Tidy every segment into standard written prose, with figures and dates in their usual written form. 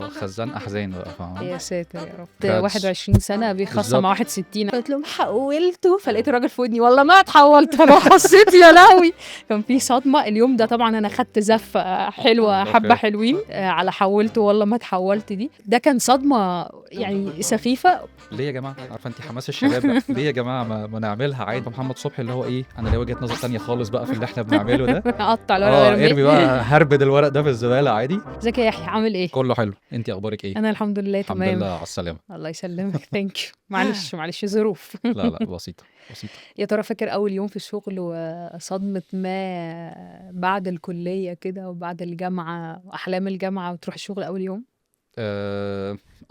خزان احزان بقى، فاهمة؟ يا ساتر يا رب. كانت 21 سنة بيخصم مع بالظبط 61. قلت لهم حولته، فلقيت الراجل في ودني والله ما اتحولت. انا حسيت يا لهوي، كان في صدمة اليوم ده. طبعا انا خدت زفة حلوة حبة اوكي. حلوين على حولته والله ما اتحولت دي. ده كان صدمة يعني سخيفة. ليه يا جماعه؟ عارفه انت حماس الشباب بقى، ليه يا جماعه ما نعملها عادي؟ محمد صبحي اللي هو ايه، انا ليا وجهه نظر تانية خالص بقى في اللي احنا بنعمله ده. اقطع الورقة وارميه. ارمي بقى، هربد الورق ده في الزباله عادي. ازيك يا يحيى، عامل ايه؟ كله حلو، انت اخبارك ايه؟ انا الحمد لله الحمد تمام. لله على السلامه. الله يسلمك. ثانك يو. معلش ظروف. لا لا، بسيطه بسيطه. يا ترى فاكر أول يوم في الشغل وصدمة ما بعد الكلية كده وبعد الجامعة وأحلام الجامعة وتروح الشغل أول يوم؟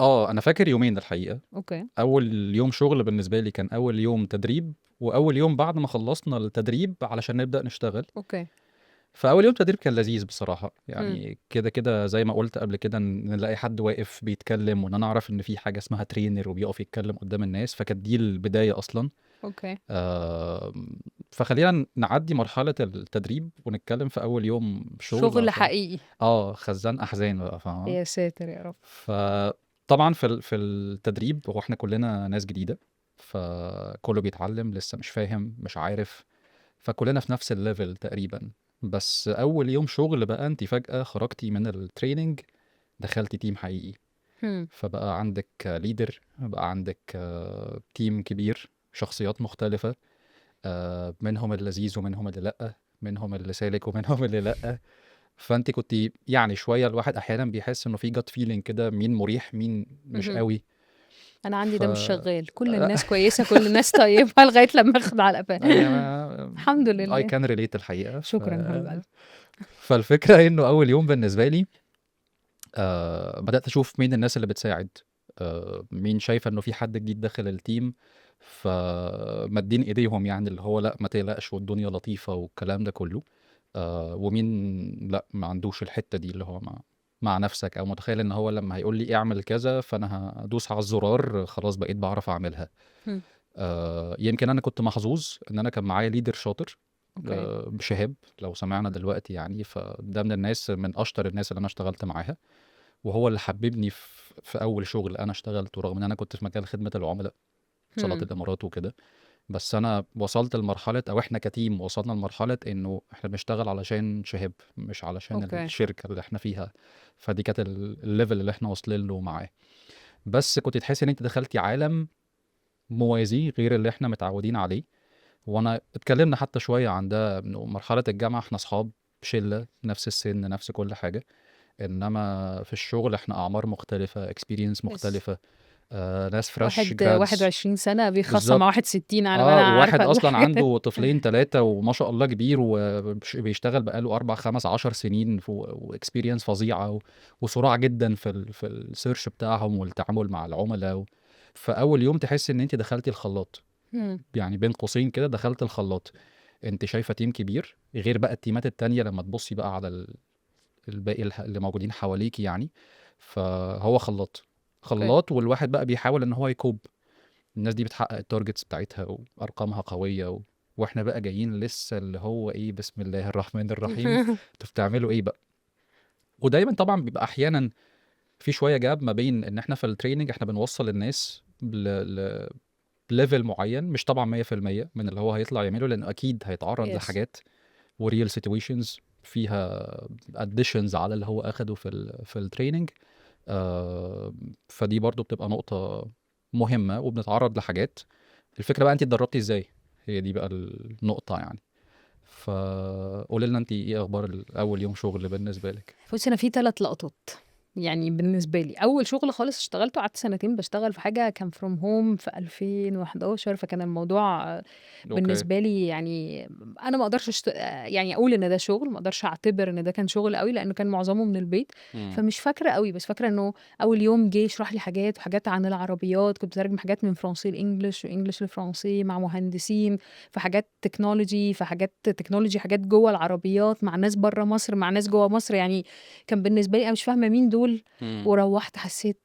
اه انا فاكر يومين الحقيقه. أوكي. اول يوم شغل بالنسبه لي كان اول يوم تدريب، واول يوم بعد ما خلصنا التدريب علشان نبدا نشتغل. أوكي. فاول يوم تدريب كان لذيذ بصراحه، مم. يعني كده كده زي ما قلت قبل كده، ان نلاقي حد واقف بيتكلم، وان انا اعرف ان في حاجه اسمها ترينر وبيقف يتكلم قدام الناس، فكانت دي البدايه اصلا. أوكي. آه فخلينا نعدي مرحله التدريب ونتكلم في اول يوم شغل شغل عشان حقيقي. خزان احزان بقى، فاهمة؟ يا ساتر يا رب. فطبعا في التدريب هو احنا كلنا ناس جديده، فكله بيتعلم لسه مش فاهم مش عارف، فكلنا في نفس الليفل تقريبا. بس اول يوم شغل بقى انت فجأة خرجتي من التريننج، دخلتي تيم حقيقي، هم. فبقى عندك ليدر، بقى عندك تيم كبير، شخصيات مختلفة، منهم اللذيذ ومنهم اللي لأ، منهم اللي سالك ومنهم اللي لأ. فانت كنت يعني شوية، الواحد احيانا بيحس انه في جت فيلينج كده، مين مريح مين مش مهم. قوي. أنا عندي ف ده مش شغال، كل الناس كويسة كل الناس طيبة لغاية لما أخد على قفاها. الحمد اي لله. كان ريليت الحقيقة. شكرا يا حبيب قلبي. فالفكرة انه اول يوم بالنسبة لي بدأت أشوف مين الناس اللي بتساعد، مين شايفة إنه في حد جديد داخل التيم، فمدين إيديهم، يعني اللي هو لأ ما تقلقش والدنيا لطيفة والكلام ده كله. ومين لأ ما عندوش الحتة دي، اللي هو مع نفسك، أو متخيل إن هو لما هيقول لي اعمل كذا فأنا هدوس على الزرار خلاص بقيت بعرف أعملها. هم. يمكن أنا كنت محظوظ إن أنا كان معايا ليدر شاطر، أوكي. شهاب لو سمعنا دلوقتي يعني، فده من الناس، من أشطر الناس اللي أنا اشتغلت معاها، وهو اللي حببني في اول شغل انا اشتغلته، رغم ان انا كنت في مجال خدمه العملاء، اتصالات هم. الامارات وكده. بس انا وصلت لمرحله، او احنا كتيم وصلنا لمرحله انه احنا بنشتغل علشان شهاب، مش علشان أوكي. الشركه اللي احنا فيها. فدي كانت الليفل اللي احنا واصلين له معاه. بس كنت تحس ان انت دخلتي عالم موازي غير اللي احنا متعودين عليه. وانا اتكلمنا حتى شويه عن ده، انه مرحله الجامعه احنا اصحاب، شله نفس السن نفس كل حاجه، انما في الشغل احنا اعمار مختلفه، اكسبيرينس يس. مختلفه، ناس فريش واحد جرادز. 21 سنة بيخصم مع بالظبط. 61. أنا وواحد عارفة اصلا الحاجات عنده طفلين ثلاثه وما شاء الله كبير، وبيشتغل بقاله 4 5 10 سنين، واكسبيرينس فظيعه، وصراع جدا في السيرش بتاعهم والتعامل مع العملاء. فاول يوم تحس ان انت دخلتي الخلاط، هم. يعني بين قوسين كده دخلت الخلاط. انت شايفه تيم كبير غير بقى التيمات التانية، لما تبصي بقى على الباقي اللي موجودين حواليك يعني. فهو خلاط، أوكي. خلاط، والواحد بقى بيحاول ان هو يكوب. الناس دي بتحقق التارجتس بتاعتها وارقامها قوية، واحنا بقى جايين لسه اللي هو ايه، بسم الله الرحمن الرحيم، انتوا بتعملوا ايه بقى؟ ودايما طبعا بيبقى احيانا في شوية جاب ما بين ان احنا في التريننج احنا بنوصل الناس ليفل معين، مش طبعا 100% من اللي هو هيطلع يعمله، لانه اكيد هيتعرض يس. لحاجات وريال سيتويشنز فيها اديشنز على اللي هو اخده في التريننج. فدي برضو بتبقى نقطة مهمة، وبنتعرض لحاجات. الفكرة بقى انت اتدربتي ازاي، هي دي بقى النقطة يعني. فقولي لنا انت ايه اخبار اول يوم شغل بالنسبة لك؟ بصي، انا في 3 لقطات. يعني بالنسبه لي اول شغل خالص اشتغلته، قعدت سنتين بشتغل في حاجه كان فروم هوم في 2011. فكان الموضوع اوكي. بالنسبه لي يعني انا ما اقدرش يعني اقول ان ده شغل، ما اقدرش اعتبر ان ده كان شغل قوي لانه كان معظمه من البيت. امم. فمش فاكره قوي، بس فاكره انه اول يوم جه يشرح لي حاجات وحاجات عن العربيات. كنت بترجم حاجات من فرنسي لانجلش وانجلش لفرنسي مع مهندسين، في حاجات تكنولوجي، في حاجات تكنولوجي، حاجات جوه العربيات مع ناس بره مصر مع ناس جوه مصر. يعني كان بالنسبه لي انا مش فاهمه مين دول. امم. وروحت حسيت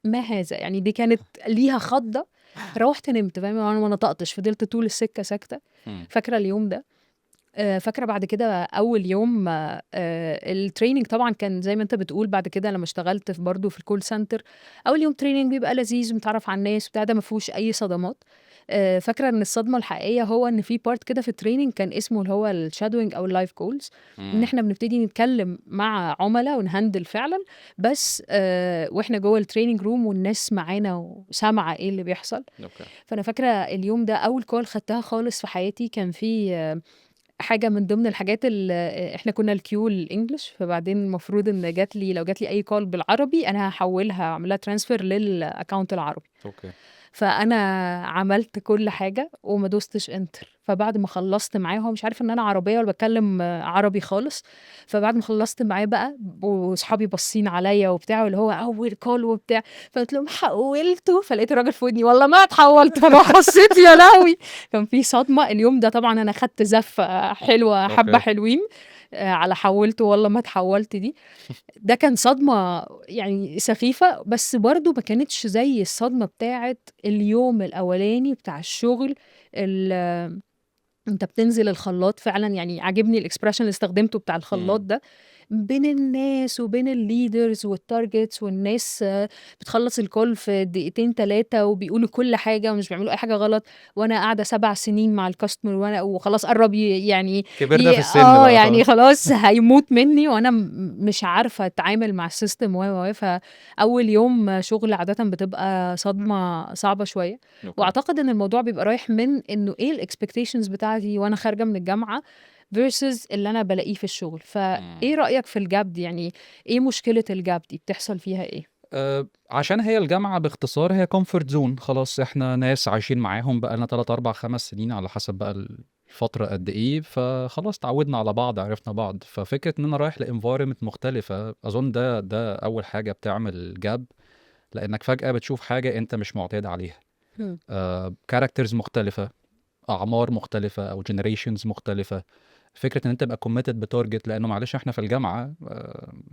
ما هذا، يعني دي كانت ليها خضه. روحت نمت، فاهمه؟ انا ما نطقتش، فضلت طول السكه ساكته. امم. فاكره اليوم ده. فاكرة بعد كده أول يوم الtraining طبعًا كان زي ما أنت بتقول بعد كده لمّا اشتغلت برضه في الcall center، أول يوم training بيبقى لذيذ ومتعرّف على الناس وبتاع، ده ما فيهوش أي صدمات. فاكرة إن الصدمة الحقيقية هو إن في part كده في الtraining كان اسمه اللي هو الshadowing أو الlife calls، إن إمم، إحنا بنبتدي نتكلم مع عُملا ونهندل فعلًا، بس وإحنا جوّه الtraining room والناس معانا وسامعة إيه اللي بيحصل. أوكي، فأنا فاكرة اليوم ده أول call خدتها خالص في حياتي، كان في حاجة من ضمن الحاجات إحنا كنا الqueue الEnglish، فبعدين المفروض إن لو جات لي أي call بالعربي أنا هاحوّلها أعمل لها transfer للaccount العربي. أوكي، فأنا عملت كل حاجة وما دوستش enter، فبعد ما خلّصت معاه هو مش عارف إن أنا عربية ولا باتكلم عربي خالص، فبعد ما خلّصت معاه بقى وصحابي باصين عليَّ وبتاع واللي هو أول call وبتاع، فقُلت لهم حوّلته، فلقيت الراجل في ودني والله ما اتحوّلت، فأنا بصيت يا لهوي! كان في صدمة، اليوم ده طبعًا أنا خدت زفة حلوة حبّة أوكي، حلوين على حوّلته والله ما اتحوّلت دي. ده كان صدمة يعني سخيفة، بس برضه ما كانتش زي الصدمة بتاعة اليوم الأولاني بتاع الشغل ال أنت بتنزل الخلاط فعلًا، يعني عاجبني الexpression اللي استخدمته بتاع الخلاط إمم، ده، بين الناس وبين الleaders والtargets والناس بتخلّص الcall في دقيقتين 3 وبيقولوا كل حاجة ومش بيعملوا أي حاجة غلط، وأنا قاعدة 7 سنين مع الcustomer وخلاص قرّب يعني كبرنا في السن بقى يعني خلاص، خلاص هيموت منّي وأنا مش عارفة أتعامل مع الsystem فأول يوم شغل عادةً بتبقى صدمة صعبة شوية. أوكي، وأعتقد إن الموضوع بيبقى رايح من إنه إيه الexpectations بتاعتي وأنا خارجة من الجامعة versus اللي أنا بالاقيه في الشغل، إمم. فإيه رأيك في الgap دي؟ يعني إيه مشكلة الgap دي، بتحصل فيها إيه؟ عشان هي الجامعة باختصار هي comfort zone خلاص إحنا ناس عايشين معاهم بقى لنا 3، 4، 5 سنين على حسب بقى الفترة قد إيه، فخلاص اتعودنا على بعض، عرفنا بعض، ففكرة إن أنا رايح لenvironment مختلفة أظن ده أول حاجة بتعمل gap لإنك فجأة بتشوف حاجة أنت مش معتاد عليها، إمم. characters مختلفة، أعمار مختلفة أو generations مختلفة، فكرة إن أنت تبقى committed بtarget لإنه معلش إحنا في الجامعة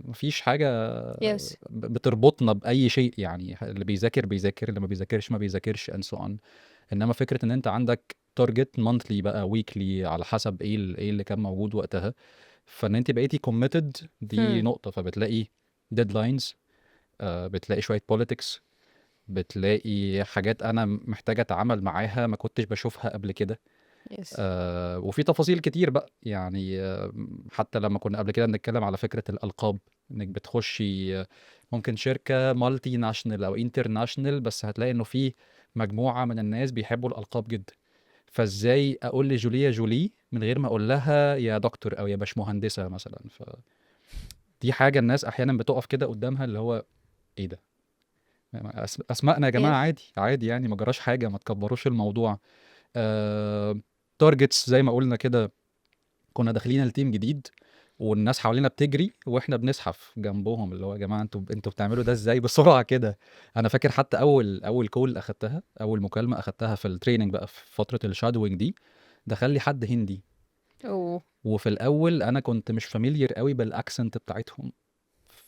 ما فيش حاجة Yes. بتربطنا بأي شيء يعني اللي بيذاكر بيذاكر اللي ما بيذاكرش ما بيذاكرش and so on. إنما فكرة إن أنت عندك target monthly بقى weekly على حسب إيه اللي كان موجود وقتها، فإن أنتِ بقيتِ committed دي إمم. نقطة، فبتلاقي deadlines بتلاقي شوية politics بتلاقي حاجات أنا محتاج أتعامل معاها ما كنتش باشوفها قبل كده. Yes. وفي تفاصيل كتير بقى يعني حتى لما كنا قبل كده بنتكلم على فكرة الألقاب إنك بتخشي ممكن شركة مالتي ناشونال أو انترناشونال بس هتلاقي إنه في مجموعة من الناس بيحبوا الألقاب جدا فإزاي أقول لجوليا جولي من غير ما أقول لها يا دكتور أو يا باشمهندسة مثلا فدي حاجة الناس أحيانا بتقف كده قدامها اللي هو إيه ده أسمائنا يا جماعة Yes. عادي عادي يعني ما جراش حاجة ما تكبروش الموضوع تارجتس زي ما قلنا كده كنا داخلين التيم جديد والناس حوالينا بتجري واحنا بنزحف جنبهم اللي هو يا جماعه انتوا بتعملوا ده ازاي بسرعه كده انا فاكر حتى اول كول اخدتها اول مكالمه اخدتها في التريننج بقى في فتره الشادوينج دي دخل لي حد هندي أوه! وفي الاول انا كنت مش فاميليير قوي بالاكسنت بتاعتهم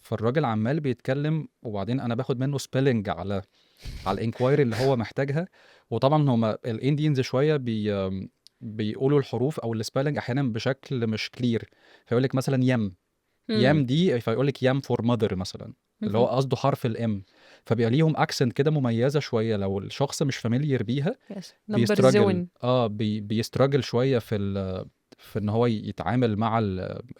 فالراجل عمال بيتكلم وبعدين انا باخد منه سبيلنج على الانكوايري اللي هو محتاجها وطبعا هما الاندينز شويه بيقولوا الحروف او السبيلنج احيانا بشكل مش كلير فيقول لك مثلا إمم. يام دي فيقول لك يام فور ماذر مثلا اللي هو اهم. قصده حرف الام فبيبقى ليهم اكسنت كده مميزه شويه لو الشخص مش فاميليير بيها Yes. نبّر بيستراجل الزون. بيستراجل شويه في ان هو يتعامل مع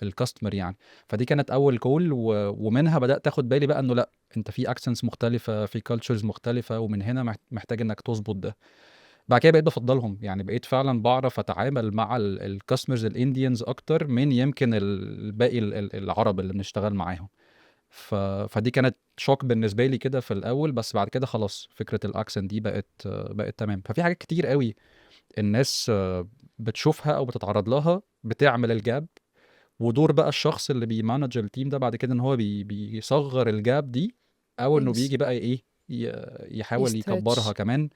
الكاستمر يعني فدي كانت اول كول ومنها بدات اخد بالي بقى انه لا انت في اكسنتس مختلفه في كالتشرز مختلفه ومن هنا محتاج انك تظبط ده بعد كده بقيت بفضلهم يعني بقيت فعلا بعرف اتعامل مع الكاستمرز الانديانز اكتر من يمكن الباقي العرب اللي بنشتغل معاهم فدي كانت شوك بالنسبه لي كده في الاول بس بعد كده خلاص فكره الاكسنت دي بقت تمام ففي حاجات كتير قوي الناس بتشوفها او بتتعرض لها بتعمل الجاب ودور بقى الشخص اللي بيمانج التيم ده بعد كده ان هو بيصغر الجاب دي او انه Yes. بيجي بقى ايه يحاول يكبرها يstretch. كمان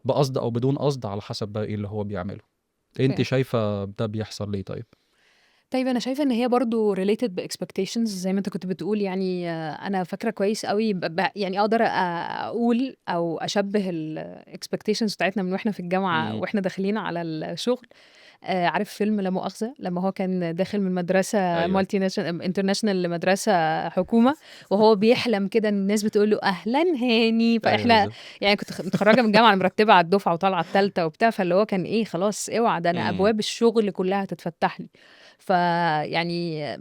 بقصد او بدون قصد على حسب بقى ايه اللي هو بيعمله انت فاهم. شايفة ده بيحصل ليه طيب طيب أنا شايفة إن هي برضه related بexpectations زي ما أنت كنت بتقول يعني أنا فاكرة كويس أوي يعني أقدر أقول أو أشبّه الexpectations بتاعتنا من وإحنا في الجامعة امم وإحنا داخلين على الشغل. عارف فيلم لا مؤاخذة لما هو كان داخل من مدرسة ايوه مالتي ناشونال انترناشونال لمدرسة حكومة، وهو بيحلم كده ان الناس بتقول له اهلا هاني، ايوه فاحنا بالظبط. يعني كنت متخرجة من جامعة مرتبة على الدفعة وطالعة التالتة وبتاع، فاللي هو كان ايه خلاص اوعى ده انا امم ابواب الشغل كلها هتتفتح لي. فيعني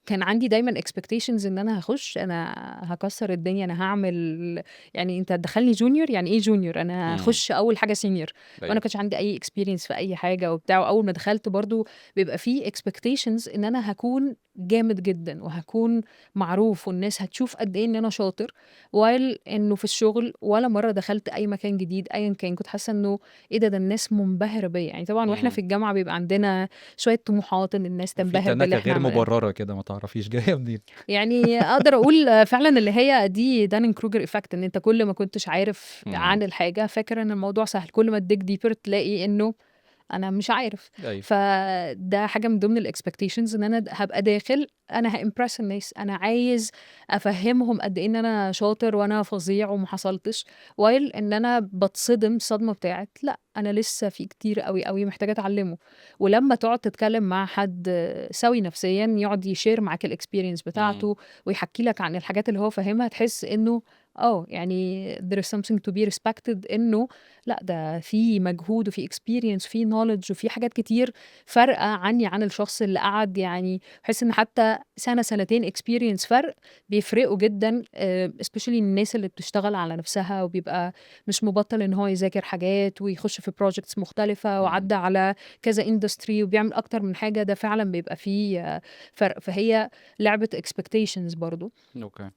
كان عندي دايما expectations ان انا هخش انا هكسر الدنيا انا هعمل، يعني انت هتدخلني جونيور يعني ايه جونيور، انا امم هخش اول حاجه سينيور. وانا ايوه كانش عندي اي experience في اي حاجه وبتاع، واول ما دخلت برضو بيبقى فيه expectations ان انا هكون جامد جدا وهكون معروف والناس هتشوف قد ايه ان انا شاطر، while انه في الشغل ولا مره دخلت اي مكان جديد ايا كان كنت حاسه انه ايه ده الناس منبهره بيا. يعني طبعا واحنا في امم الجامعه بيبقى عندنا شويه طموحات ان الناس وفي تنبهر باللي تناكة احنا غير مبررة كده ما تعرفيش جاية منين. يعني اقدر اقول فعلا اللي هي دي دانين كروجر افكت، ان انت كل ما كنتش عارف امم عن الحاجه فاكر ان الموضوع سهل، كل ما تديك ديبر تلاقي انه انا مش عارف. ايوه فده حاجه من ضمن الاكسبكتيشنز ان انا هبقى داخل انا هامبرس الناس، انا عايز افهمهم قد ايه ان انا شاطر وانا فظيع وما حصلتش، وايل ان انا بتصدم صدمه بتاعت لا انا لسه في كتير قوي قوي محتاجه اتعلمه. ولما تقعد تتكلم مع حد سوي نفسيا يقعد يشير معاك الاكسبيرينس امم بتاعته ويحكي لك عن الحاجات اللي هو فاهمها، تحس انه يعني there is something to be respected، انه لا ده في مجهود وفي experience وفي knowledge وفي حاجات كتير فارقة عني عن الشخص اللي قعد، يعني بحس ان حتى سنة سنتين experience فرق بيفرقوا جدا especially الناس اللي بتشتغل على نفسها وبيبقى مش مبطل ان هو يذاكر حاجات ويخش في projects مختلفة امم وعدى على كذا industry وبيعمل اكتر من حاجة، ده فعلا بيبقى فيه فرق. فهي لعبة expectations برضو. اوكي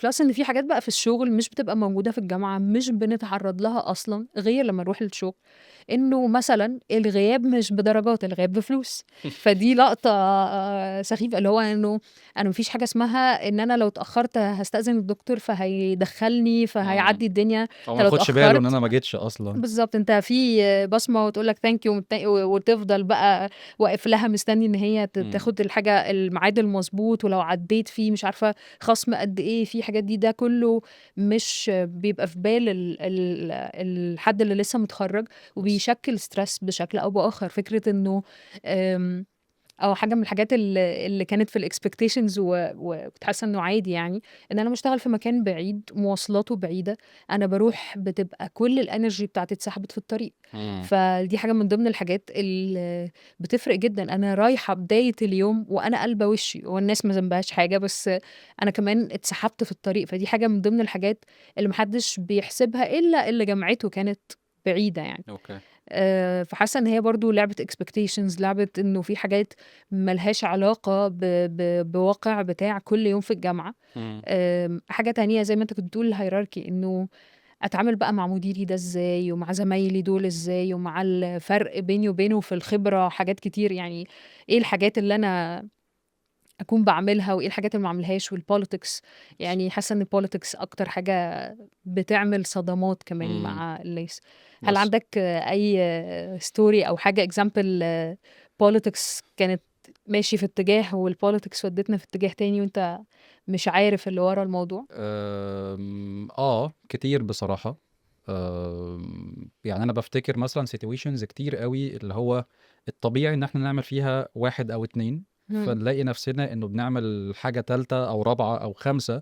بلس ان في حاجات بقى في الشغل مش بتبقى موجوده في الجامعه، مش بنتعرض لها اصلا غير لما نروح الشغل، انه مثلا الغياب مش بدرجات، الغياب بفلوس. فدي لقطه سخيفه، اللي هو انه انا مفيش حاجه اسمها ان انا لو اتاخرت هستاذن الدكتور فهيدخلني امم فهيعدي الدنيا. هو انت ما لو ياخدش باله ان اتاخرت انا ما جيتش اصلا. بالظبط انت في بصمه وتقول لك ثانك يو وتفضل بقى واقف لها مستني ان هي امم تاخد الحاجه الميعاد المظبوط، ولو عديت فيه مش عارفه خصم قد ايه في حاجات دي، ده كله مش بيبقى في بال الحد اللي لسه متخرج، بس وبيشكل ستريس بشكل او باخر. فكره انه او حاجه من الحاجات اللي كانت في الاكسبكتيشنز وكنت حاسه انه عادي، يعني ان انا بشتغل في مكان بعيد مواصلاته بعيده، انا بروح بتبقى كل الانرجي بتاعتي اتسحبت في الطريق. امم فدي حاجه من ضمن الحاجات اللي بتفرق جدا، انا رايحه بدايه اليوم وانا قلبه وشي والناس ما ذنبهاش حاجه، بس انا كمان اتسحبت في الطريق. فدي حاجه من ضمن الحاجات اللي محدش بيحسبها الا اللي جامعته كانت بعيده يعني. اوكي فحاسه ان هي برضو لعبه expectations، لعبه انه في حاجات ملهاش علاقه بواقع بتاع كل يوم في الجامعه. امم حاجه تانية زي ما انت كنت بتقول الهيراركي، انه اتعامل بقى مع مديري ده ازاي ومع زمايلي دول ازاي ومع الفرق بيني وبينه في الخبره حاجات كتير، يعني ايه الحاجات اللي انا اكون بعملها وايه الحاجات اللي ما اعملهاش، والبوليتكس. يعني حاسه ان البوليتكس اكتر حاجه بتعمل صدمات كمان امم مع الناس. هل بس عندك اي ستوري او حاجه اكزامبل بوليتكس كانت ماشي في اتجاه والبوليتكس ودتنا في اتجاه تاني وانت مش عارف اللي ورا الموضوع؟ كتير بصراحة. يعني انا بفتكر مثلا سيتويشنز كتير قوي اللي هو الطبيعي ان احنا نعمل فيها واحد او اتنين، مم. فنلاقي نفسنا انه بنعمل حاجة تالتة او رابعة او خمسة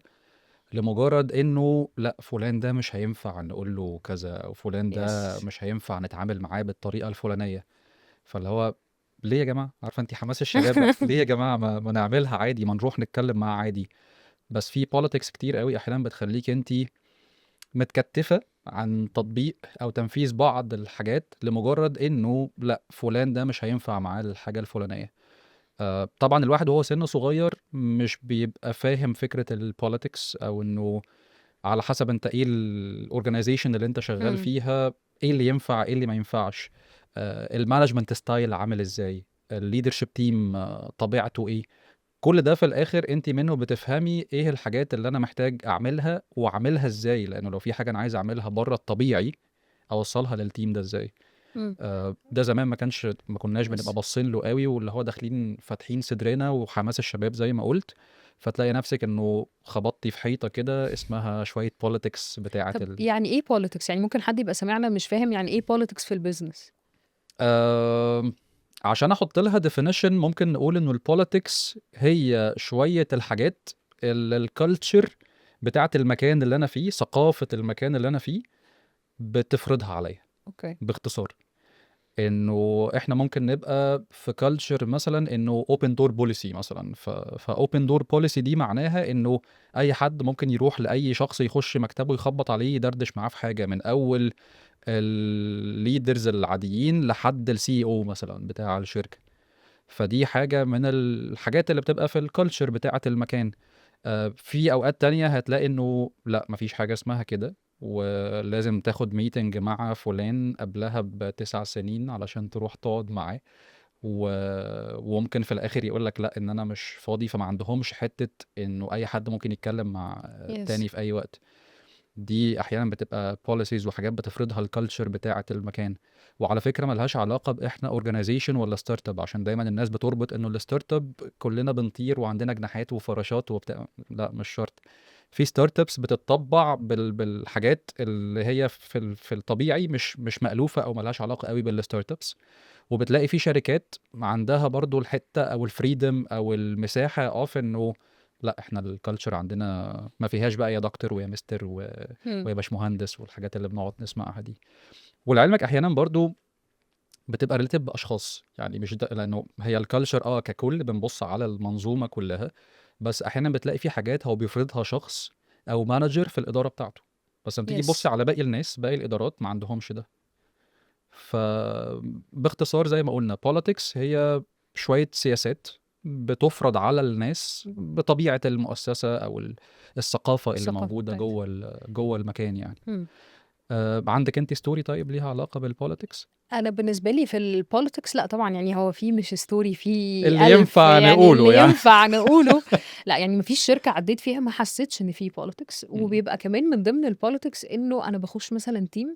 لمجرد انه لا فلان ده مش هينفع نقول له كذا، او فلان ده يس. مش هينفع نتعامل معاه بالطريقة الفلانية. فاللي هو ليه يا جماعة؟ عارفة انت حماس الشباب بقى، ليه يا جماعة ما نعملها عادي، ما نروح نتكلم معاه عادي. بس في politics كتير قوي احيانا بتخليك انت متكتفة عن تطبيق او تنفيذ بعض الحاجات لمجرد انه لا فلان ده مش هينفع معاه الحاجة الفلانية. طبعا الواحد وهو سنه صغير مش بيبقى فاهم فكرة البوليتكس، او انه على حسب انت ايه الاورجنايزيشن اللي انت شغال مم. فيها، ايه اللي ينفع ايه اللي ما ينفعش، المانجمنت ستايل عامل ازاي، الليدرشيب تيم طبيعته ايه. كل ده في الاخر انت منه بتفهمي ايه الحاجات اللي انا محتاج اعملها واعملها ازاي، لانه لو في حاجه انا عايز اعملها بره الطبيعي اوصلها للتيم ده ازاي. مم. ده زمان ما كناش بنبقى يس. باصين له قوي، واللي هو داخلين فاتحين صدرنا وحماس الشباب زي ما قلت، فتلاقي نفسك انه خبطتي في حيطه كده اسمها شويه بوليتكس بتاعه طب يعني ايه politics؟ يعني ممكن حد يبقى سمعنا مش فاهم يعني ايه politics في البيزنس. آه عشان احط لها definition ممكن نقول انه البوليتكس هي شوية الحاجات الكالتشر بتاعت المكان اللي انا فيه، ثقافة المكان اللي انا فيه بتفرضها عليا. اوكي. باختصار انه احنا ممكن نبقى في كالتشر مثلا انه اوبن دور بوليسي مثلا، فاوبن دور بوليسي دي معناها انه اي حد ممكن يروح لاي شخص، يخش مكتبه يخبط عليه يدردش معاه في حاجه، من اول الليدرز العاديين لحد السي او مثلا بتاع الشركه. فدي حاجه من الحاجات اللي بتبقى في الكالتشر بتاعه المكان. في اوقات تانية هتلاقي انه لا، مفيش حاجة اسمها كده، ولازم تاخد ميتنج مع فلان قبلها ب9 سنين علشان تروح تقعد معاه، وممكن في الاخر يقول لك لا، ان انا مش فاضي. فما عندهمش حتة انه اي حد ممكن يتكلم مع يس. التاني في اي وقت. دي احيانا بتبقى policies وحاجات بتفرضها الكالتشر بتاعه المكان. وعلى فكره ملهاش علاقه باحنا اورجانيزيشن ولا ستارت اب، عشان دايما الناس بتربط انه الستارت اب كلنا بنطير وعندنا جناحات وفراشات وبتاع. لا، مش شرط. في ستارت ابس بتطبع بالحاجات اللي هي في الطبيعي مش مألوفه او ملهاش علاقه قوي بالستارت ابس. وبتلاقي في شركات عندها برضو الحته او الفريدم او المساحه اوف انه لا، احنا الكالتشر عندنا ما فيهاش بقى يا دكتور ويا مستر هم. ويا باشمهندس والحاجات اللي بنقعد نسمعها دي. ولعلمك احيانا برضو بتبقى ريليتيف باشخاص، يعني مش ده، لانه هي الكالتشر ككل بنبص على المنظومه كلها، بس احيانا بتلاقي في حاجات هو بيفرضها شخص او مانجر في الاداره بتاعته، بس لما تيجي تبص يس. على باقي الناس، باقي الادارات ما عندهمش ده. فباختصار زي ما قلنا politics هي شوية سياسات بتفرض على الناس بطبيعة المؤسسة أو الثقافة اللي الثقافة موجودة بتاعتها. جوه المكان يعني. هم. عندك انت ستوري طيب ليها علاقة بالبوليتكس؟ انا بالنسبه لي في البوليتكس لا طبعا، يعني هو في مش ستوري، في اللي الف ينفع يعني نقوله اللي يعني. ينفع نقوله. لا يعني مفيش شركه عديت فيها ما حسيتش ان في بوليتكس. م- وبيبقى كمان من ضمن البوليتكس انه انا بخش مثلا تيم،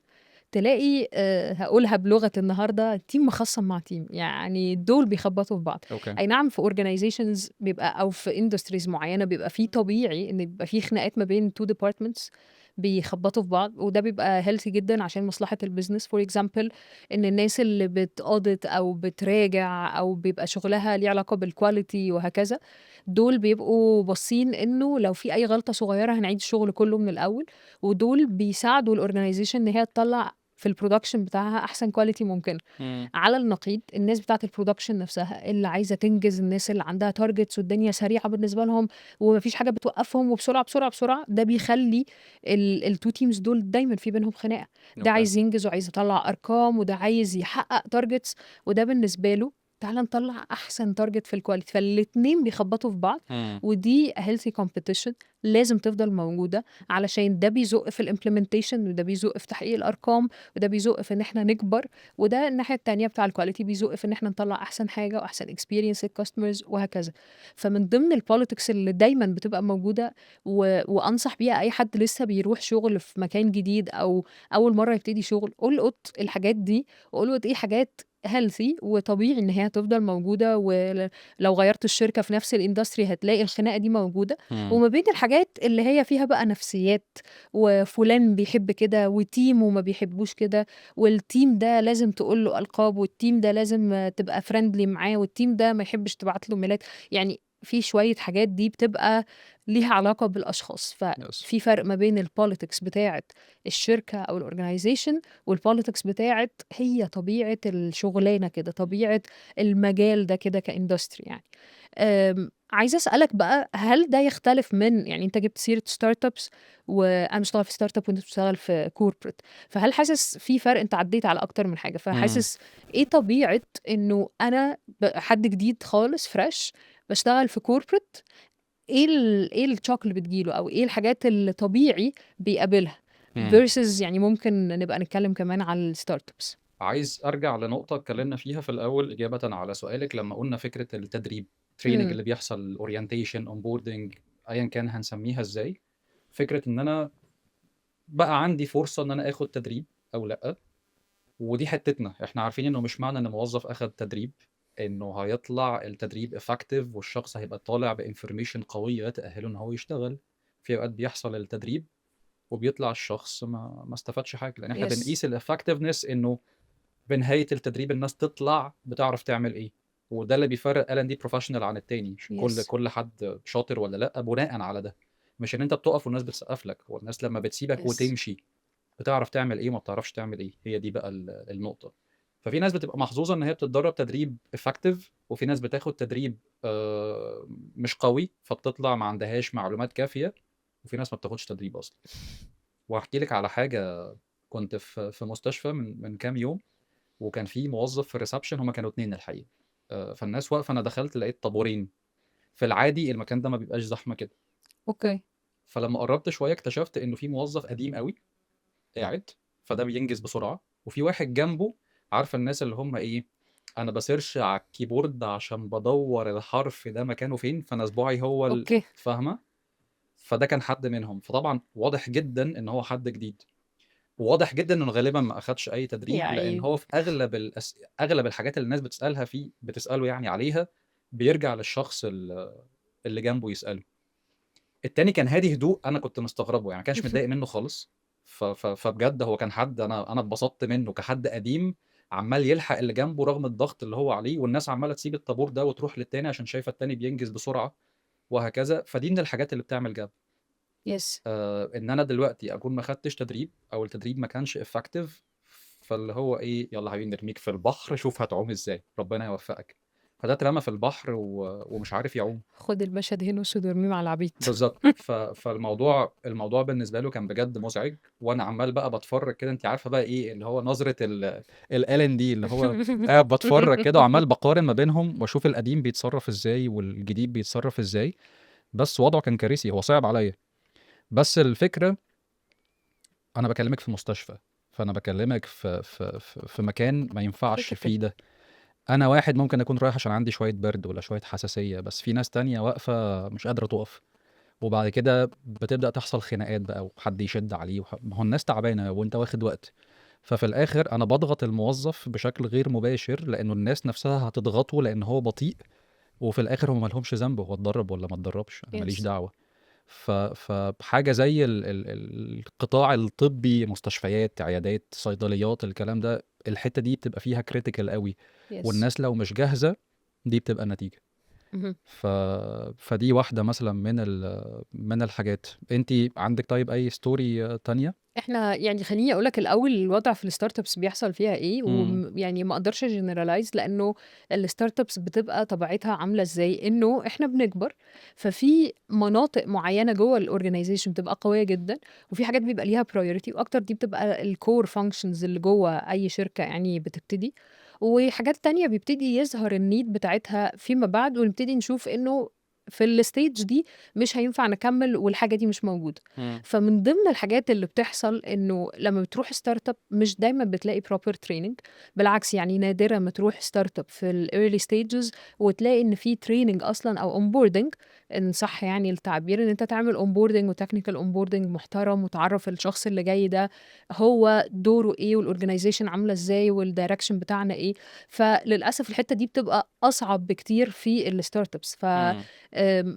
تلاقي هقولها بلغه النهارده، تيم مخصم مع تيم، يعني دول بيخبطوا في بعض. اوكي. اي نعم، في اورجانيزيشنز بيبقى او في اندستريز معينه بيبقى في طبيعي ان بيبقى في خناقات ما بين تو ديبارتمنتس بيخبطوا في بعض، وده بيبقى هيلثي جدا عشان مصلحه البيزنس. فور اكزامبل، ان الناس اللي بتاودت او بتراجع او بيبقى شغلها ليه علاقه بالكواليتي وهكذا، دول بيبقوا باصين انه لو في اي غلطه صغيره هنعيد الشغل كله من الاول. ودول بيساعدوا الاورجنايزيشن ان هي تطلع في البرودكشن بتاعها احسن كواليتي ممكن. مم. على النقيض، الناس بتاعه البرودكشن نفسها اللي عايزه تنجز، الناس اللي عندها تارجتس والدنيا سريعه بالنسبه لهم ومفيش حاجه بتوقفهم، وبسرعه بسرعه بسرعه، ده بيخلي التو تيمز دول دايما في بينهم خناقه. ده اوكي. عايز ينجز وعايز يطلع ارقام، وده عايز يحقق تارجتس، وده بالنسبه له تعال نطلع احسن تارجت في الكواليتي. فالاتنين بيخبطوا في بعض. مم. ودي healthy competition لازم تفضل موجوده، علشان ده بيزق في الامبلمنتيشن، وده بيزق في تحقيق الارقام، وده بيزق في ان احنا نكبر، وده الناحيه التانيه بتاع الكواليتي بيزق في ان احنا نطلع احسن حاجه واحسن اكسبيرينس للكاستمرز وهكذا. فمن ضمن البوليتكس اللي دايما بتبقى موجوده وانصح بيها اي حد لسه بيروح شغل في مكان جديد او اول مره يبتدي شغل، القط الحاجات دي، والقط ايه حاجات هيلثي وطبيعي ان هي تفضل موجوده. ولو غيرت الشركه في نفس الاندستري هتلاقي الخناقه دي موجوده. مم. وما بين الحاجات اللي هي فيها بقى نفسيات، وفلان بيحب كده وتيم وما بيحبوش كده، والتيم ده لازم تقول له القاب، والتيم ده لازم تبقى فريندلي معاه، والتيم ده ما يحبش تبعت له ميلاد. يعني في شويه حاجات دي بتبقى ليها علاقه بالاشخاص. يس. ففي فرق ما بين البوليتكس بتاعه الشركه او الاورجنايزيشن، والبوليتكس بتاعت هي طبيعة الشغلانة كده، طبيعة المجال ده كده كاندستري يعني. عايزة أسألك بقى، هل ده يختلف من، يعني أنت جبت سيرة ستارت ابس وأنا بشتغل في ستارت اب وأنت بتشتغل في كوربريت، فهل حاسس في فرق؟ أنت عديت على أكتر من حاجة، مم. فحاسس إيه طبيعة إنه أنا حد جديد خالص فريش بشتغل في كوربريت، ايه التشوك اللي بتجيله، او ايه الحاجات اللي طبيعي بيقابلها مم. versus، يعني ممكن نبقى نتكلم كمان على الستارت ابس. عايز ارجع لنقطه اتكلمنا فيها في الاول اجابه على سؤالك، لما قلنا فكره التدريب، تريننج امم. اللي بيحصل، اورينتيشن، اونبوردنج، ايا كان هنسميها ازاي. فكره ان انا بقى عندي فرصه ان انا اخد تدريب او لا. ودي حتتنا احنا عارفين انه مش معنى ان موظف اخد تدريب انه هيطلع التدريب افكتيف والشخص هيبقى طالع بانفورميشن قويه تاهله ان هو يشتغل. في اوقات بيحصل التدريب وبيطلع الشخص ما استفادش حاجه، لان احنا يس. بنقيس الافكتيفنس انه بنهايه التدريب الناس تطلع بتعرف تعمل ايه. وده اللي بيفرق ال ان دي بروفيشنال عن التاني. مش كل يس كل حد شاطر ولا لا بناء على ده. مش ان انت بتقف والناس بتسقف لك، والناس لما بتسيبك يس وتمشي بتعرف تعمل ايه وما بتعرفش تعمل ايه. هي دي بقى النقطه. ففي ناس بتبقى محظوظه ان هي بتتدرب تدريب افكتيف، وفي ناس بتاخد تدريب مش قوي فبتطلع ما عندهاش معلومات كافيه، وفي ناس ما بتاخدش تدريب اصلا. وهحكي لك على حاجه. كنت في مستشفى من كام يوم، وكان في موظف في الريسبشن. هما كانوا اتنين الحقيقه. فالناس واقفه، انا دخلت لقيت طابورين. في العادي المكان ده ما بيبقاش زحمه كده. اوكي فلما قربت شويه اكتشفت انه في موظف قديم قوي قاعد، فده بينجز بسرعه. وفي واحد جنبه، عارفه الناس اللي هم ايه، انا بسيرش على الكيبورد عشان بدور الحرف ده مكانه فين، فانا صباعي هو اوكي فاهمه. فده كان حد منهم. فطبعا واضح جدا ان هو حد جديد، وواضح جدا انه غالبا ما اخدش اي تدريب، لان يعني هو في اغلب اغلب الحاجات اللي الناس بتسالها فيه بتساله يعني عليها، بيرجع للشخص اللي جنبه يساله. التاني كان هادي هدوء، انا كنت مستغربه يعني، ما كانش متضايق منه خالص. فبجد هو كان حد انا اتبسطت منه كحد قديم، عمال يلحق اللي جنبه رغم الضغط اللي هو عليه، والناس عماله تسيب الطابور ده وتروح للتاني عشان شايفه التاني بينجز بسرعه، وهكذا. فدي من الحاجات اللي بتعمل جاب. يس ان انا دلوقتي اكون ما خدتش تدريب، او التدريب ما كانش افكتيف، فاللي هو ايه، يلا حبيبي نرميك في البحر شوف هتعوم ازاي، ربنا يوفقك. فده اترمى في البحر ومش عارف يعوم. خد المشهد هنا وسود وارميه مع العبيط. بالظبط. فالموضوع بالنسبه له كان بجد مزعج، وانا عمال بقى بتفرج كده. انت عارفه بقى ايه اللي هو نظره ال ان دي، اللي هو قاعد بتفرج كده وعمال بقارن ما بينهم واشوف القديم بيتصرف ازاي والجديد بيتصرف ازاي. بس وضعه كان كارثي، هو صعب عليا. بس الفكره، انا بكلمك في مستشفى، فانا بكلمك في مكان ما ينفعش كريتيكال. فيه ده. انا واحد ممكن اكون رايح عشان عندي شويه برد ولا شويه حساسيه، بس في ناس تانية واقفه مش قادره تقف. وبعد كده بتبدا تحصل خناقات بقى، وحد يشد عليه ما هو الناس تعبانه وانت واخد وقت. ففي الاخر انا بضغط الموظف بشكل غير مباشر، لانه الناس نفسها هتضغطه لان هو بطيء. وفي الاخر هم مالهمش ذنب، هو اتدرب ولا ما اتدربش، انا ماليش يس دعوه. فبحاجه زي القطاع الطبي، مستشفيات، عيادات، صيدليات، الكلام ده، الحته دي بتبقى فيها كريتيكال قوي. يس والناس لو مش جاهزه، دي بتبقى النتيجه. ف... فدي واحده مثلا من الحاجات. انت عندك طيب اي ستوري تانية؟ احنا يعني خليني اقول لك الاول الوضع في الستارت ابس بيحصل فيها ايه، امم. ويعني ما اقدرش جنرالايز لانه الستارت ابس بتبقى طبيعتها عامله ازاي، انه احنا بنكبر. ففي مناطق معينه جوه الاورجنايزيشن بتبقى قويه جدا، وفي حاجات بيبقى ليها برايورتي، واكتر دي بتبقى الكور فانكشنز اللي جوه اي شركه يعني بتبتدي. وحاجات تانية بيبتدي يظهر النيد بتاعتها فيما بعد، ونبتدي نشوف انه في الستيج دي مش هينفع نكمل والحاجه دي مش موجوده. امم. فمن ضمن الحاجات اللي بتحصل انه لما بتروح ستارت اب مش دايما بتلاقي بروبر تريننج. بالعكس يعني نادرا ما تروح ستارت اب في الايرلي ستيجز وتلاقي ان في تريننج اصلا او اونبوردنج، ان صح يعني التعبير، ان انت تعمل اونبوردنج وتكنيكال اونبوردنج محترم، وتعرف الشخص اللي جاي ده هو دوره ايه، والاورجنايزيشن عامله ازاي، والدايركشن بتاعنا ايه. فللاسف الحته دي بتبقى اصعب بكتير في الستارت ابس. امم.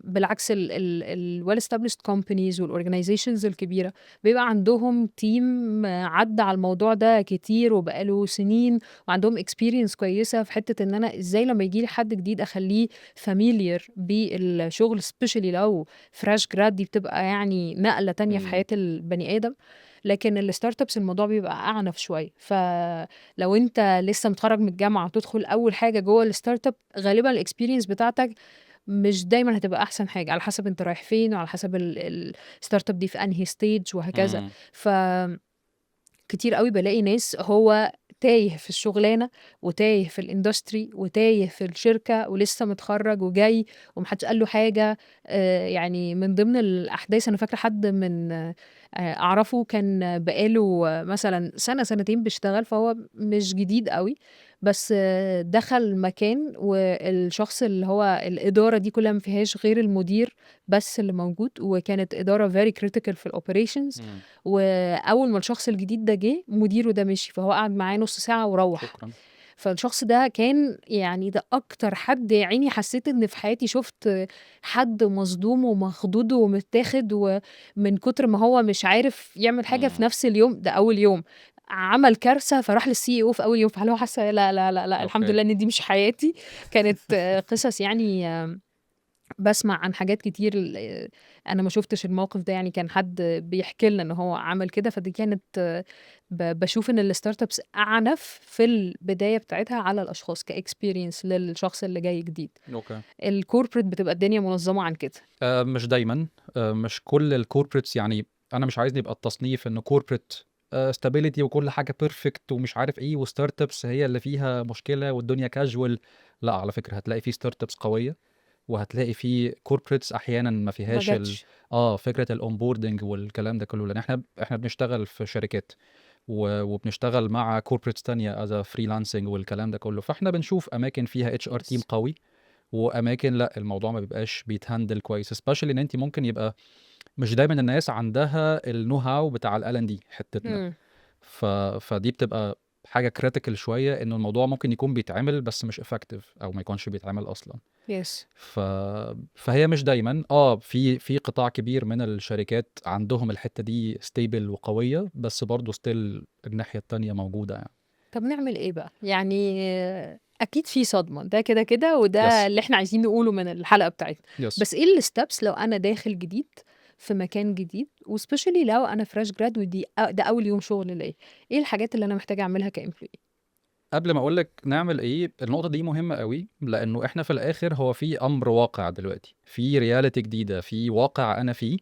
بالعكس الويل established companies والاورجنايزيشنز الكبيره بيبقى عندهم تيم عدى على الموضوع ده كتير وبقاله سنين، وعندهم experience كويسه في حته ان انا ازاي لما يجي لي حد جديد اخليه familiar بالشغل، especially لو fresh grad. دي بتبقى يعني نقله تانية في امم. حياه البني ادم. لكن الستارت ابس الموضوع بيبقى اعنف شويه. فلو انت لسه متخرج من الجامعه وتدخل اول حاجه جوه الستارت اب، غالبا الاكسبيرينس بتاعتك مش دايما هتبقى احسن حاجه، على حسب انت رايح فين، وعلى حسب الستارت اب دي في انهي ستيج وهكذا. امم. كتير قوي بلاقي ناس هو تايه في الشغلانه، وتايه في الاندستري، وتايه في الشركه، ولسه متخرج وجاي ومحدش قال له حاجه. يعني من ضمن الاحداث انا فاكره حد من اعرفه كان بقاله مثلا سنه سنتين بيشتغل، فهو مش جديد قوي. بس دخل مكان والشخص اللي هو الاداره دي كلها ما فيهاش غير المدير بس اللي موجود، وكانت اداره very critical في الاوبريشنز. امم. واول ما الشخص الجديد ده جه مديره ده مشي، فهو قعد معاه نص ساعه وروح. شكرا. فالشخص ده كان يعني ده اكتر حد يا عيني حسيت ان في حياتي شفت حد مصدوم ومخضوض ومتاخد، ومن كتر ما هو مش عارف يعمل حاجه في امم. نفس اليوم ده اول يوم. عمل كارثة فراح للسي او في اول يوم، فهو حاسة لا لا لا لا الحمد اوكي. لله ان دي مش حياتي. كانت قصص يعني بسمع عن حاجات كتير انا ما شفتش الموقف ده، يعني كان حد بيحكي لنا ان هو عمل كده. فدي كانت بشوف ان الستارت ابس اعنف في البدايه بتاعتها على الاشخاص كاكسبيرينس للشخص اللي جاي جديد. اوكي. الكوربريت بتبقى الدنيا منظمه عن كده. مش دايما. مش كل الكوربريتس، يعني انا مش عايز يبقى التصنيف انه كوربريت ستابيليتي وكل حاجه بيرفكت ومش عارف ايه، وستارت ابس هي اللي فيها مشكله والدنيا كاجوال. لا، على فكره هتلاقي في ستارت ابس قويه، وهتلاقي في كوربريتس احيانا ما ما فيهاش جاتش. فكره الاونبوردنج والكلام ده كله، لان احنا بنشتغل في شركات وبنشتغل مع كوربريتس تانية از فريلانسنج والكلام ده كله، فاحنا بنشوف اماكن فيها اتش ار تيم يس. قوي، واماكن لا الموضوع ما بيبقاش بيتهندل كويس، سبيشالي ان انت ممكن يبقى مش دايما الناس عندها النو هاو بتاع الالان دي حتتنا. امم. فدي بتبقى حاجه كريتيكال شويه، انه الموضوع ممكن يكون بيتعمل بس مش افكتيف او ما يكونش بيتعمل اصلا. يس. ف... فهي مش دايما في قطاع كبير من الشركات عندهم الحته دي ستيبل وقويه، بس برضه ستيل الناحيه التانية موجوده يعني. طب نعمل ايه بقى يعني؟ اكيد في صدمه، ده كده كده، وده يس. اللي احنا عايزين نقوله من الحلقه بتاعتنا. يس. بس ايه الستبس لو انا داخل جديد في مكان جديد، وسبيشالي لو انا فريش جراد ودي ده اول يوم شغل ليا؟ ايه الحاجات اللي انا محتاجه اعملها كامبلوي؟ قبل ما اقول لك نعمل ايه، النقطه دي مهمه قوي، لانه احنا في الاخر هو في امر واقع دلوقتي، في رياليتي جديده، في واقع انا فيه.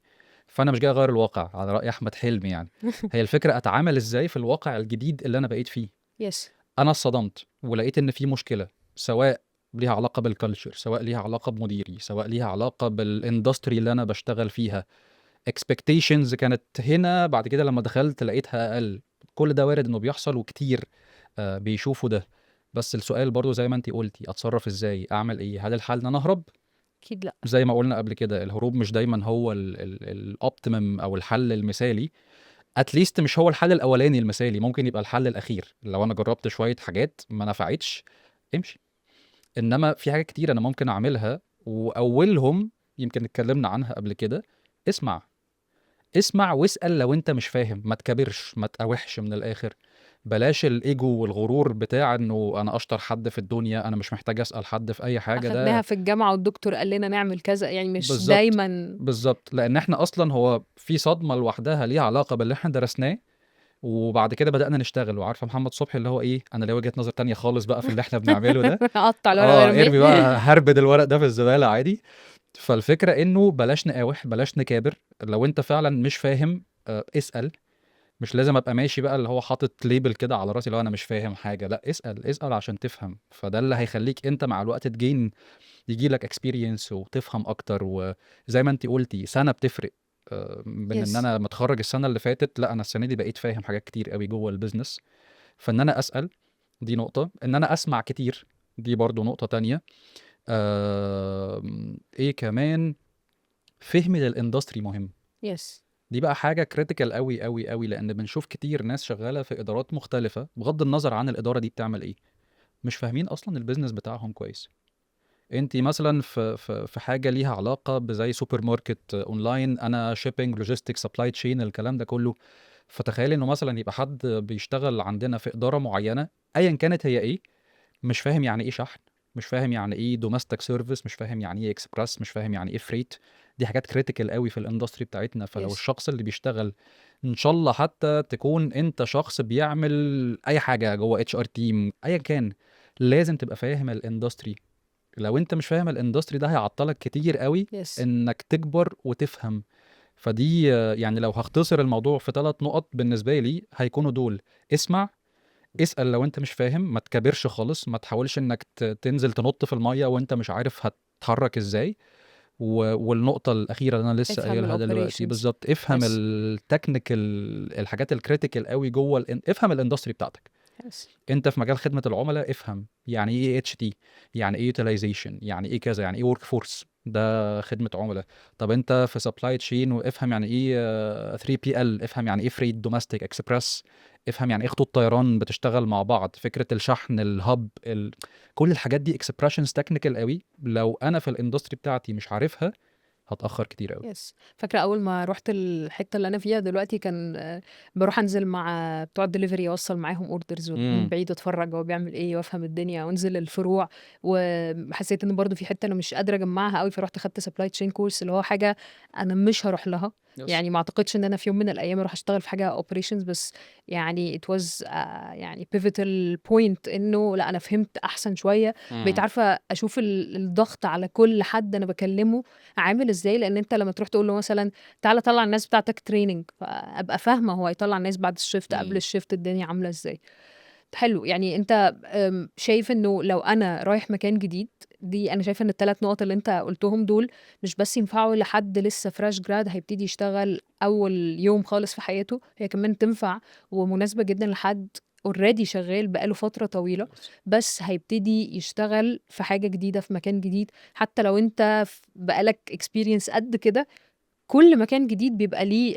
فانا مش جاي اغير الواقع على راي احمد حلمي يعني. هي الفكره اتعامل ازاي في الواقع الجديد اللي انا بقيت فيه. يس. انا اتصدمت ولقيت ان في مشكله، سواء ليها علاقه بالكالتشر، سواء ليها علاقه بمديري، سواء ليها علاقه بالاندستري اللي انا بشتغل فيها. expectations كانت هنا، بعد كده لما دخلت لقيتها اقل. كل ده وارد انه بيحصل وكتير بيشوفوا ده. بس السؤال برضو زي ما انتي قلتي، اتصرف ازاي، اعمل ايه؟ هل الحل ان انا اهرب؟ اكيد لا. زي ما قلنا قبل كده، الهروب مش دايما هو الاوبتيمم او الحل المثالي. اتليست مش هو الحل الاولاني المثالي، ممكن يبقى الحل الاخير. لو انا جربت شوية حاجات ما نفعتش، امشي. انما في حاجات كتير انا ممكن اعملها، واولهم يمكن اتكلمنا عنها قبل كده. اسمع. اسمع واسأل لو انت مش فاهم، ما تكبرش، ما تقاوحش من الاخر. بلاش الايجو والغرور بتاع انه انا اشطر حد في الدنيا، انا مش محتاج اسأل حد في اي حاجة. اخدناها ده في الجامعه والدكتور قال لنا نعمل كذا، يعني مش بالظبط. دايما. بالظبط، لان احنا اصلا هو في صدمة لوحدها ليها علاقة باللي احنا درسناه، وبعد كده بدأنا نشتغل. وعارفه محمد صبحي اللي هو ايه، انا ليه وجهة نظر تانية خالص بقى في اللي احنا بنعمله ده. اقطع الورقه وارميه. ارمي بقى، هربد الورق ده في الزبالة عادي. فالفكرة انه بلاش نقاوح، بلاش نكابر. لو انت فعلا مش فاهم اسأل. مش لازم ابقى ماشي بقى اللي هو حاطط ليبل كده على راسي لو انا مش فاهم حاجه. لا، اسال اسال عشان تفهم، فده اللي هيخليك انت مع الوقت تجين، يجي لك اكسبيرينس وتفهم اكتر. وزي ما انت قلتي، سنه بتفرق. من ان يس. انا متخرج السنه اللي فاتت، لا انا السنه دي بقيت فاهم حاجات كتير قوي جوه البيزنس. فان انا اسال، دي نقطه. ان انا اسمع كتير، دي برضو نقطه تانية. ايه كمان، فهمي للاندستري مهم. يس. دي بقى حاجة كريتيكال قوي قوي قوي، لأن بنشوف كتير ناس شغالة في إدارات مختلفة بغض النظر عن الإدارة دي بتعمل إيه، مش فاهمين أصلا البيزنس بتاعهم كويس. أنت مثلا في حاجة ليها علاقة بزي سوبر ماركت أونلاين، أنا شيبينج لوجيستيك سبلاي تشين الكلام ده كله. فتخيل إنه مثلا يبقى حد بيشتغل عندنا في إدارة معينة، أيا كانت هي إيه، مش فاهم يعني ايه شحن، مش فاهم يعني ايه دوماستيك سيرفيس، مش فاهم يعني ايه اكسبرس، مش فاهم يعني ايه فريت. دي حاجات كريتيكال قوي في الاندستري بتاعتنا. فلو يس. الشخص اللي بيشتغل، ان شاء الله حتى تكون انت شخص بيعمل اي حاجه جوه اتش ار تيم ايا كان، لازم تبقى فاهم الاندستري. لو انت مش فاهم الاندستري، ده هيعطلك كتير قوي يس. انك تكبر وتفهم. فدي يعني لو هختصر الموضوع في 3 نقط بالنسبه لي هيكونوا دول: اسمع، اسأل لو انت مش فاهم، ما تكبرش خالص، ما تحاولش انك تنزل تنط في المية وانت مش عارف هتتحرك ازاي. والنقطة الأخيرة اللي أنا لسه افهم قايلها دلوقتي الاوبريشنز. بالظبط، افهم يس. التكنيكال، الحاجات الكريتيكال قوي جوه افهم الاندستري بتاعتك. يس. انت في مجال خدمة العملاء، افهم يعني ايه اتش تي، يعني ايه يوتيلايزيشن، يعني ايه كذا، يعني ايه ورك فورس، ده خدمة عملاء. طب انت في سبلاي تشين، وافهم يعني ايه 3 بي ال، افهم يعني ايه فريت دوماستيك اكسبرس، افهم يعني ايه خطوط طيران بتشتغل مع بعض، فكرة الشحن، الهب كل الحاجات دي اكسبريشنز تكنيكال قوي. لو انا في الاندستري بتاعتي مش عارفها، هتأخر كتير قوي. يس. فاكرة أول ما رحت الحتة اللي أنا فيها دلوقتي كان بروح أنزل مع بتوع الدليفري أوصل معاهم أوردرز من بعيد أتفرج هو بيعمل إيه وأفهم الدنيا وأنزل الفروع. وحسيت إن برضو في حتة أنا مش قادرة أجمعها قوي فرحت خدت سبلاي تشين كورس اللي هو حاجة أنا مش هروح لها. يس. يعني ما أعتقدش إن أنا في يوم من الأيام أروح أشتغل في حاجة operations بس يعني it was يعني pivotal point إنه لا أنا فهمت أحسن شوية. بقيت عارفة أشوف الضغط على كل حد أنا بكلمه عامل ازاي لان انت لما تروح تقول له مثلا تعالى طلع الناس بتاعتك تريننج فابقى فاهمه هو هيطلع الناس بعد الشيفت قبل الشيفت الدنيا عامله ازاي. حلو يعني انت شايف انه لو انا رايح مكان جديد دي انا شايفه ان الثلاث نقط اللي انت قلتهم دول مش بس ينفعوا لحد لسه فريش جراد هيبتدي يشتغل اول يوم خالص في حياته هي كمان تنفع ومناسبه جدا لحد اوريدي شغال بقاله فتره طويله بس هيبتدي يشتغل في حاجه جديده في مكان جديد حتى لو انت بقالك اكسبيرينس قد كده كل مكان جديد بيبقى ليه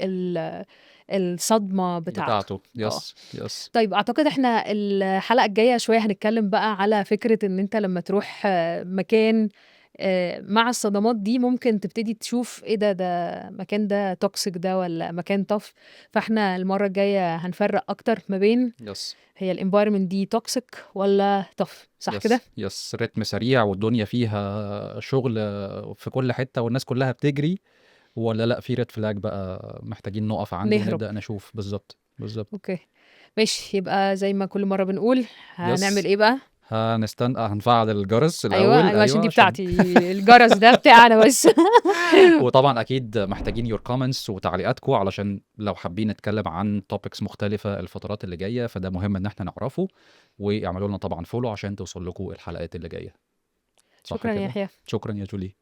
الصدمه بتاعته. يس يس. طيب اعتقد احنا الحلقه الجايه شويه هنتكلم بقى على فكره ان انت لما تروح مكان مع الصدمات دي ممكن تبتدي تشوف ايه ده مكان ده توكسيك ده ولا مكان طف. فاحنا المره الجايه هنفرق اكتر ما بين يس هي الانفايرمنت دي توكسيك ولا طف صح كده. يس. رتم سريع والدنيا فيها شغل في كل حتة والناس كلها بتجري، ولا لا في ريد فلاج بقى محتاجين نقف عنده نهرب. ونبدأ نشوف. بالظبط بالظبط. اوكي ماشي يبقى زي ما كل مره بنقول هنعمل يس. ايه بقى. هنستنى هنفعل الجرس ايوه الأول. ايوه عشان دي عشان بتاعتي الجرس ده بتاعنا بس. وطبعا أكيد محتاجين يور كومنتس وتعليقاتكم علشان لو حابين نتكلم عن توبكس مختلفة الفترات اللي جاية، فده مهم إن احنا نعرفه. واعملوا لنا طبعا فولو عشان توصل لكم الحلقات اللي جاية. صح شكرا يا كده؟ يحيى. شكرا يا جولي.